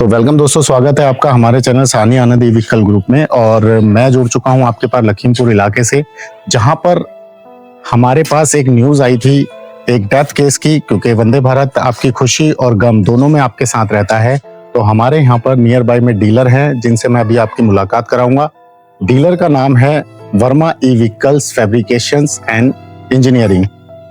तो वेलकम दोस्तों, स्वागत है आपका हमारे चैनल साहनी आनंद ई व्हीकल ग्रुप में। और मैं जुड़ चुका हूं आपके पास लखीमपुर इलाके से, जहां पर हमारे पास एक न्यूज आई थी एक डेथ केस की, क्योंकि वंदे भारत आपकी खुशी और गम दोनों में आपके साथ रहता है। तो हमारे यहाँ पर नियर बाय में डीलर हैं जिनसे मैं अभी आपकी मुलाकात कराऊंगा। डीलर का नाम है वर्मा ई व्हीकल्स फैब्रिकेशंस एंड इंजीनियरिंग।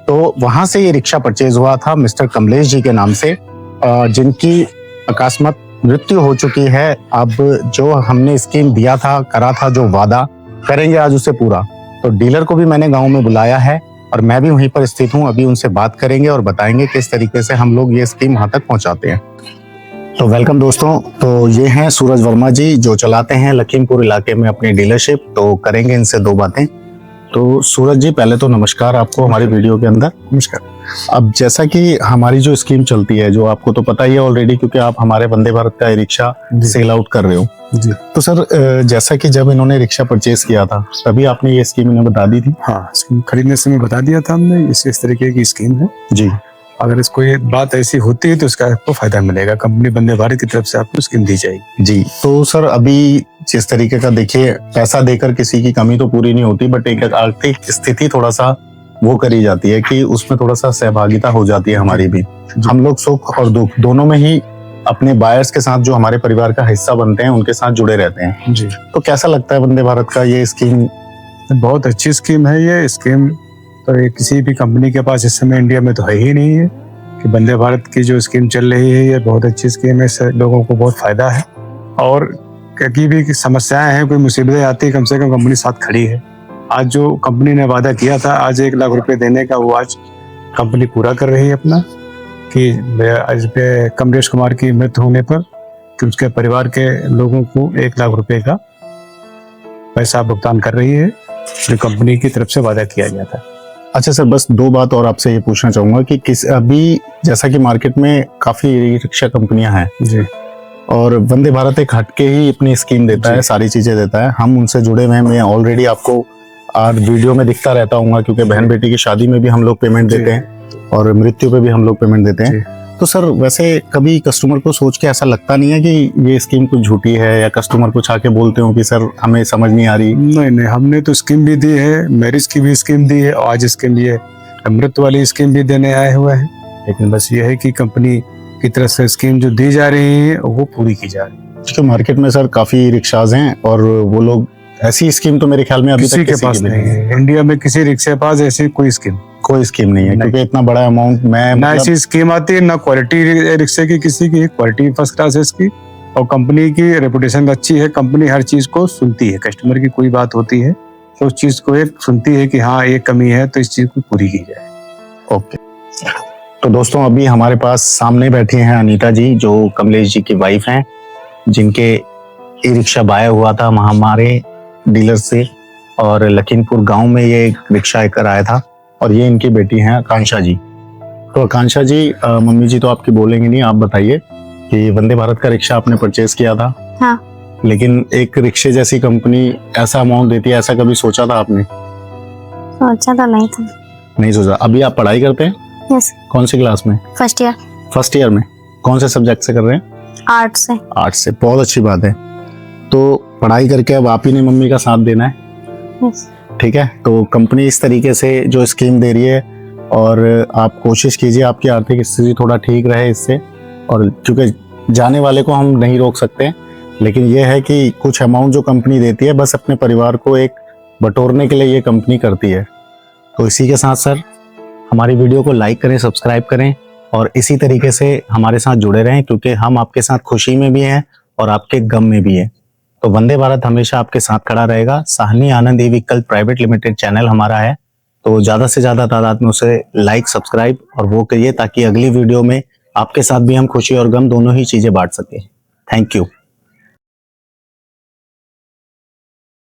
तो वहां से ये रिक्शा परचेज हुआ था मिस्टर कमलेश जी के नाम से, जिनकी अकस्मात मृत्यु हो चुकी है। अब जो हमने स्कीम दिया था, करा था, जो वादा करेंगे आज उसे पूरा। तो डीलर को भी मैंने गांव में बुलाया है और मैं भी वहीं पर स्थित हूं। अभी उनसे बात करेंगे और बताएंगे किस तरीके से हम लोग ये स्कीम वहां तक पहुंचाते हैं। तो वेलकम दोस्तों, तो ये हैं सूरज वर्मा जी जो चलाते हैं लखीमपुर इलाके में अपनी डीलरशिप। तो करेंगे इनसे दो बातें। तो सूरज जी, पहले तो नमस्कार आपको हमारी वीडियो के अंदर। नमस्कार। अब जैसा कि हमारी जो स्कीम चलती है, जो आपको तो पता ही है ऑलरेडी, क्योंकि आप हमारे वंदे भारत का रिक्शा सेल आउट कर रहे हो जी। तो सर, जैसा कि जब इन्होंने रिक्शा परचेज किया था तभी आपने ये स्कीम इन्हें बता दी थी? हाँ, स्कीम खरीदने से बता दिया था हमने, इस तरीके की स्कीम है जी। अगर इसको ये बात ऐसी होती है तो इसका आपको फायदा मिलेगा। कंपनी वंदे भारत की तरफ से आपको स्कीम दी जाएगी जी। तो सर, अभी जिस तरीके का देखिए, पैसा देकर किसी की कमी तो पूरी नहीं होती, बट एक आर्थिक स्थिति थोड़ा सा वो करी जाती है कि उसमें थोड़ा सा सहभागिता हो जाती है हमारी भी। हम लोग सुख और दुख दोनों में ही अपने बायर्स के साथ, जो हमारे परिवार का हिस्सा बनते हैं, उनके साथ जुड़े रहते हैं जी। तो कैसा लगता है वंदे भारत का ये स्कीम? बहुत अच्छी स्कीम है ये स्कीम। तो ये किसी भी कंपनी के पास इस समय इंडिया में तो है ही नहीं है कि वंदे भारत की जो स्कीम चल रही है, ये बहुत अच्छी स्कीम है। इससे लोगों को बहुत फायदा है और कहीं भी समस्याएं हैं, कोई मुसीबतें आती है, कम से कम कंपनी साथ खड़ी है। आज जो कंपनी ने वादा किया था आज 1 लाख रुपए देने का, वो आज कंपनी पूरा कर रही है अपना, कि आज पे कमलेश कुमार की मृत्यु होने पर कि उसके परिवार के लोगों को 1 लाख रुपए का पैसा भुगतान कर रही है, जो कंपनी की तरफ से वादा किया गया था। अच्छा सर, बस दो बात और आपसे ये पूछना चाहूंगा कि किस अभी जैसा कि मार्केट में काफी रिक्शा कंपनियां हैं जी, और वंदे भारत एक हटके ही अपनी स्कीम देता है, सारी चीजें देता है। हम उनसे जुड़े हुए हैं, मैं ऑलरेडी आपको आज वीडियो में दिखता रहता हूँ, क्योंकि बहन बेटी की शादी में भी हम लोग पेमेंट देते हैं और मृत्यु पे भी हम लोग पेमेंट देते हैं। तो सर, वैसे कभी कस्टमर को सोच के ऐसा लगता नहीं है कि ये स्कीम कुछ झूठी है, या कस्टमर कुछ आके बोलते हो कि सर हमें समझ नहीं आ रही? नहीं, हमने तो स्कीम भी दी है, मैरिज की भी स्कीम दी है और आज इसके लिए अमृत वाली स्कीम भी देने आए हुए हैं। लेकिन बस ये है कि कंपनी की तरफ से स्कीम जो दी जा रही है वो पूरी की जा रही है। क्योंकि मार्केट में सर काफी रिक्शाज हैं और वो लोग, ऐसी स्कीम तो मेरे ख्याल में अभी तक किसी के पास नहीं है। इंडिया में किसी रिक्शे के पास ऐसी कोई स्कीम नहीं है, क्योंकि इतना बड़ा अमाउंट में ना ऐसी स्कीम आती है, ना क्वालिटी रिक्शे की किसी की क्वालिटी फर्स्ट क्लास है इसकी, और कंपनी की रेपुटेशन अच्छी है। कंपनी हर चीज को सुनती है, कस्टमर की कोई बात होती है तो उस चीज को एक सुनती है कि हाँ ये कमी है तो इस चीज को पूरी की जाए। ओके। तो दोस्तों, अभी हमारे पास सामने बैठी हैं अनीता जी, जो कमलेश जी की वाइफ हैं, जिनके ई रिक्शा बाय हुआ था हमारे डीलर से, और लखीमपुर गांव में ये रिक्शा लेकर आया था। और ये इनकी बेटी हैं आकांक्षा जी। तो आकांक्षा जी, मम्मी जी तो आपकी बोलेंगे नहीं, आप बताइए कि वंदे भारत का रिक्शा आपने परचेज किया था। हाँ। लेकिन एक रिक्शे जैसी कंपनी ऐसा अमाउंट देती है, ऐसा कभी सोचा था आपने? सोचा तो नहीं था। नहीं सोचा। अभी आप पढ़ाई करते हैं? यस। कौन सी क्लास में? First year. फर्स्ट ईयर में? कौन से सब्जेक्ट से कर रहे हैं? आर्ट से। आर्ट से, बहुत अच्छी बात है। तो पढ़ाई करके अब आप ही ने मम्मी का साथ देना है। यस। ठीक है। तो कंपनी इस तरीके से जो स्कीम दे रही है, और आप कोशिश कीजिए आपकी आर्थिक स्थिति थोड़ा ठीक रहे इससे, और क्योंकि जाने वाले को हम नहीं रोक सकते, लेकिन ये है कि कुछ अमाउंट जो कंपनी देती है बस अपने परिवार को एक बटोरने के लिए ये कंपनी करती है। तो इसी के साथ सर, हमारी वीडियो को लाइक करें, सब्सक्राइब करें और इसी तरीके से हमारे साथ जुड़े रहें, क्योंकि हम आपके साथ खुशी में भी हैं और आपके गम में भी है। तो वंदे भारत हमेशा आपके साथ खड़ा रहेगा। साहनी आनंद e vehicle private limited channel हमारा है, तो ज्यादा से ज्यादा तादाद में उसे लाइक, सब्सक्राइब और वो करिए, ताकि अगली वीडियो में आपके साथ भी हम खुशी और गम दोनों ही चीजें बांट सके। Thank you.